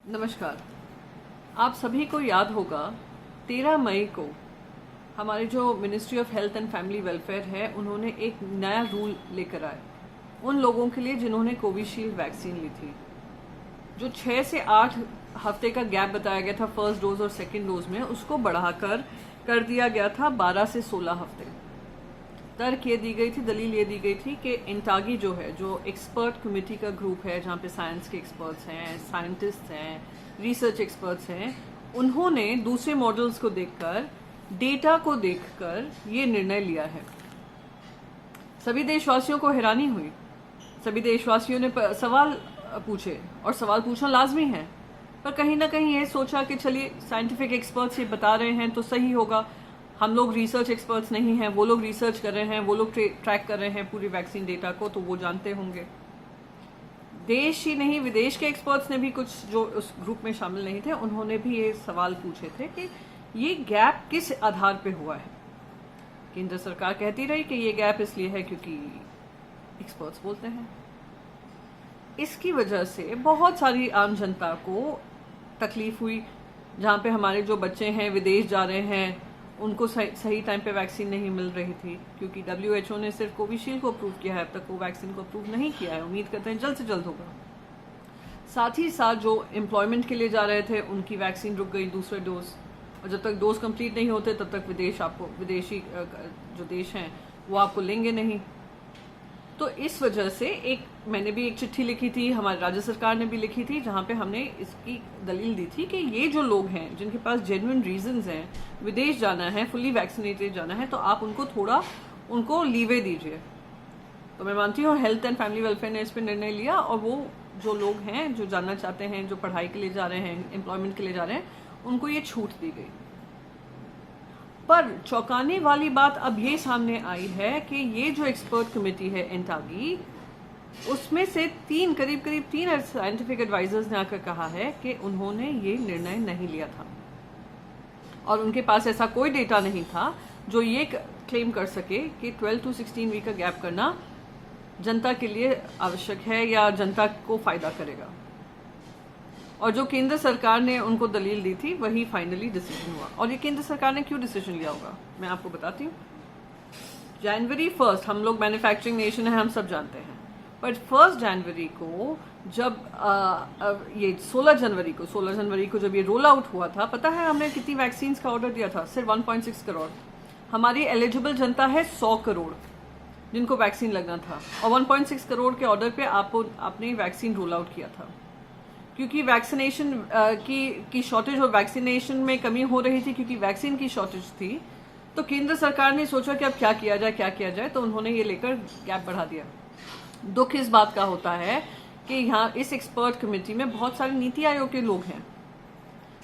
नमस्कार। आप सभी को याद होगा 13 मई को हमारे जो ministry of health and family welfare है उन्होंने एक नया रूल लेकर आए उन लोगों के लिए जिन्होंने कोविशील्ड वैक्सीन ली थी। जो 6 से 8 हफ्ते का गैप बताया गया था फर्स्ट डोज और सेकेंड डोज में, उसको बढ़ाकर कर दिया गया था 12 से 16 हफ्ते। तर्क ये दी गई थी, दलील ये दी गई थी कि इंटागी जो है, जो एक्सपर्ट कमेटी का ग्रुप है जहाँ पे साइंस के एक्सपर्ट्स हैं, साइंटिस्ट हैं, रिसर्च एक्सपर्ट्स हैं, उन्होंने दूसरे मॉडल्स को देखकर, डेटा को देखकर ये निर्णय लिया है। सभी देशवासियों को हैरानी हुई, सभी देशवासियों ने सवाल पूछे और सवाल पूछना लाजमी है, पर कहीं ना कहीं ये सोचा कि चलिए साइंटिफिक एक्सपर्ट्स ये बता रहे हैं तो सही होगा। हम लोग रिसर्च एक्सपर्ट्स नहीं हैं, वो लोग रिसर्च कर रहे हैं, वो लोग ट्रैक कर रहे हैं पूरी वैक्सीन डेटा को, तो वो जानते होंगे। देश ही नहीं विदेश के एक्सपर्ट्स ने भी, कुछ जो उस ग्रुप में शामिल नहीं थे, उन्होंने भी ये सवाल पूछे थे कि ये गैप किस आधार पे हुआ है। केंद्र सरकार कहती रही कि ये गैप इसलिए है क्योंकि एक्सपर्ट्स बोलते हैं। इसकी वजह से बहुत सारी आम जनता को तकलीफ हुई। जहाँ पे हमारे जो बच्चे हैं विदेश जा रहे हैं, उनको सही टाइम पे वैक्सीन नहीं मिल रही थी, क्योंकि WHO ने सिर्फ कोविशील्ड को अप्रूव किया है, अब तक वो वैक्सीन को अप्रूव नहीं किया है। उम्मीद करते हैं जल्द से जल्द होगा। साथ ही साथ जो एम्प्लॉयमेंट के लिए जा रहे थे उनकी वैक्सीन रुक गई, दूसरे डोज, और जब तक डोज कंप्लीट नहीं होते तब तक विदेशी जो देश हैं वो आपको लेंगे नहीं। तो इस वजह से मैंने भी एक चिट्ठी लिखी थी, हमारी राज्य सरकार ने भी लिखी थी, जहाँ पे हमने इसकी दलील दी थी कि ये जो लोग हैं जिनके पास जेन्युइन रीजंस हैं, विदेश जाना है, फुल्ली वैक्सीनेटेड जाना है, तो आप उनको लीवे दीजिए। तो मैं मानती हूँ हेल्थ एंड फैमिली वेलफेयर ने इस पर निर्णय लिया, और वो जो लोग हैं जो जानना चाहते हैं, जो पढ़ाई के लिए जा रहे हैं, एम्प्लॉयमेंट के लिए जा रहे हैं, उनको ये छूट दी गई। पर चौंकाने वाली बात अब ये सामने आई है कि ये जो एक्सपर्ट कमेटी है इंटागी, उसमें से करीब 3 साइंटिफिक एडवाइजर्स ने आकर कहा है कि उन्होंने ये निर्णय नहीं लिया था, और उनके पास ऐसा कोई डेटा नहीं था जो ये क्लेम कर सके कि 12 to 16 वीक का गैप करना जनता के लिए आवश्यक है या जनता को फायदा करेगा। और जो केंद्र सरकार ने उनको दलील दी थी वही फाइनली डिसीजन हुआ। और ये केंद्र सरकार ने क्यों डिसीजन लिया होगा मैं आपको बताती हूँ। जनवरी 1, हम लोग मैन्युफैक्चरिंग नेशन है, हम सब जानते हैं, पर 1 जनवरी को जब ये 16 जनवरी को जब ये रोल आउट हुआ था, पता है हमने कितनी वैक्सीन का ऑर्डर दिया था? सिर्फ 1.6 करोड़। हमारी एलिजिबल जनता है 100 करोड़ जिनको वैक्सीन लगना था, और 1.6 करोड़ के ऑर्डर पे आपने वैक्सीन रोल आउट किया था। क्योंकि वैक्सीनेशन की शॉर्टेज और वैक्सीनेशन में कमी हो रही थी, क्योंकि वैक्सीन की शॉर्टेज थी, तो केंद्र सरकार ने सोचा कि अब क्या किया जाए, तो उन्होंने ये लेकर गैप बढ़ा दिया। दुख इस बात का होता है कि यहाँ इस एक्सपर्ट कमेटी में बहुत सारे नीति आयोग के लोग हैं।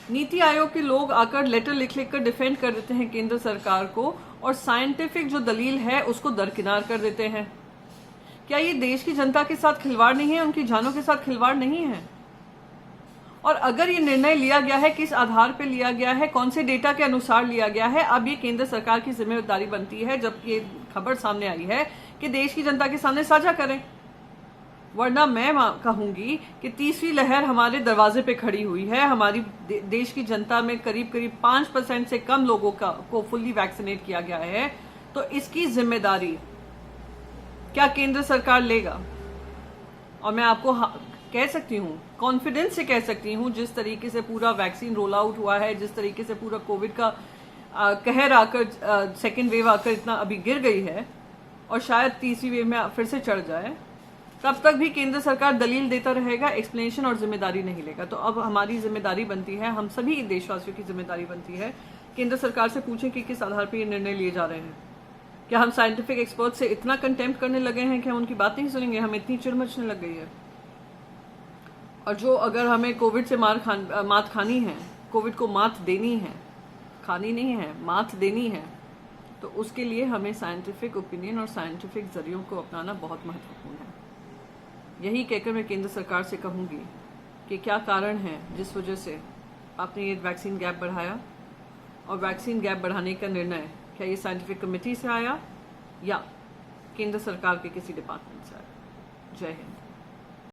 नीति आयोग के लोग आकर लेटर लिख कर डिफेंड कर देते हैं केंद्र सरकार को, और साइंटिफिक जो दलील है उसको दरकिनार कर देते हैं। क्या ये देश की जनता के साथ खिलवाड़ नहीं है? उनकी जानों के साथ खिलवाड़ नहीं है? और अगर ये निर्णय लिया गया है, किस आधार पर लिया गया है, कौन से डेटा के अनुसार लिया गया है, अब ये केंद्र सरकार की जिम्मेदारी बनती है, जब ये खबर सामने आई है, कि देश की जनता के सामने साझा करें। वरना मैं कहूंगी कि तीसरी लहर हमारे दरवाजे पे खड़ी हुई है। हमारी देश की जनता में करीब 5% से कम लोगों को फुल्ली वैक्सीनेट किया गया है, तो इसकी जिम्मेदारी क्या केंद्र सरकार लेगा? और मैं आपको कह सकती हूँ, कॉन्फिडेंस से कह सकती हूँ, जिस तरीके से पूरा वैक्सीन रोल आउट हुआ है, जिस तरीके से पूरा कोविड का कहर आकर, सेकेंड वेव आकर इतना अभी गिर गई है, और शायद तीसरी वेव में फिर से चढ़ जाए, तब तक भी केंद्र सरकार दलील देता रहेगा, एक्सप्लेनेशन और जिम्मेदारी नहीं लेगा। तो अब हमारी जिम्मेदारी बनती है, हम सभी देशवासियों की जिम्मेदारी बनती है, केंद्र सरकार से पूछें कि किस आधार पर ये निर्णय लिए जा रहे हैं। क्या हम साइंटिफिक एक्सपर्ट से इतना कंटेम्प्ट करने लगे हैं कि हम उनकी बात नहीं सुनेंगे? हमें इतनी चिढ़ मचने लग गई है। और जो अगर हमें कोविड से मात खानी है, कोविड को मात देनी है, खानी नहीं है, मात देनी है, तो उसके लिए हमें साइंटिफिक ओपिनियन और साइंटिफिक जरियों को अपनाना बहुत महत्वपूर्ण है। यही कहकर मैं केंद्र सरकार से कहूँगी कि क्या कारण है जिस वजह से आपने ये वैक्सीन गैप बढ़ाया, और वैक्सीन गैप बढ़ाने का निर्णय क्या ये साइंटिफिक कमेटी से आया या केंद्र सरकार के किसी डिपार्टमेंट से आया? जय हिंद।